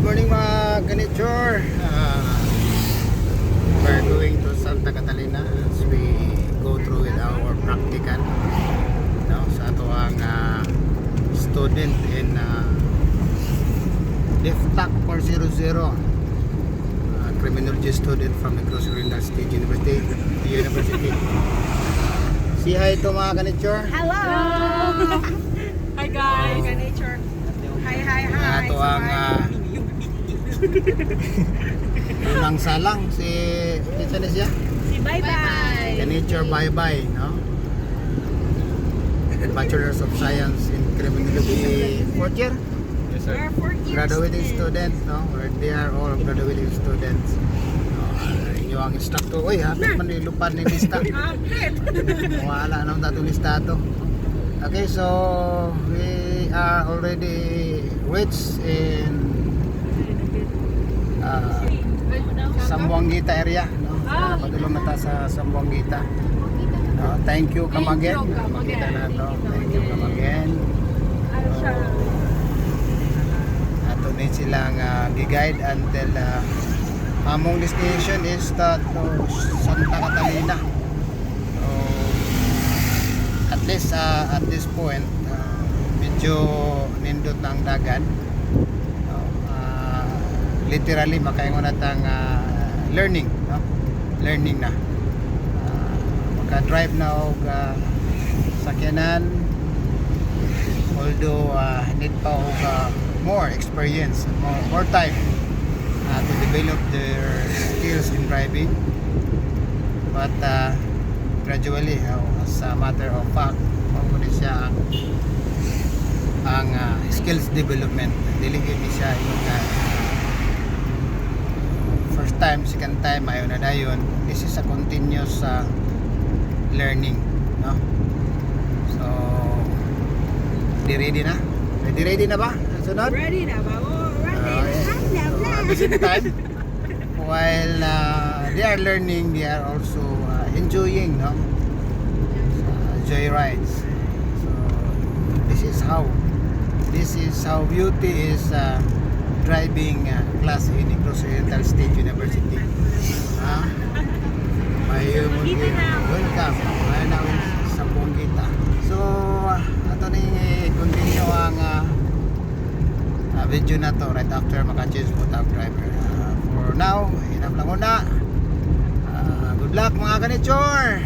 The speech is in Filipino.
morning mga ganitsure. We're going to Santa Catalina as we go through with our practical. No, sa ato ang student in DEFTAC 400, criminology student from Negros Oriental State University. Say hi to mga ganitsure. Hello! Hi guys! Nature. Hi. Ato ang unang salang si kinsa ni siya? Si Bye-Bye! Nature Bye-Bye, no? Bachelor's of Science in Criminology, fourth year? Yes, sir. Graduating student, no? They are all graduating students. Inyo ang instructor, oy, hapit man nilupad ni lista. Wala naman tatong lista to. Okay, so we are already reached in Sambuangita area, no? Padulong na ta sa Sambuangita. Thank you come again. Makita na to. Thank you come again. Ato ni silang gi-guide until among destination is to Santa Catalina. So, at least at this point medyo nindot ng dagan. Literally makaingon natang learning, no? Learning na. Maka-drive na og sakyanan, although need pa og more experience, more time to develop their skills in driving. But gradually, as a matter of fact, muna siya ang skills development. Dili ni siya yung first time, second time, ayaw na dayon. This is a continuous learning, no? So, ready na? Ready na ba? Sunod? Ready na ba? At the same time, while they are learning, they are also enjoying, no? Joyrides. So this is how beauty is driving class in Negros Oriental State University. Welcome. May na sa Sambuangita. So ato ni continue ang video na to right after maka-change mo tag driver. For now, enough lang muna. Good luck mga ganitsure.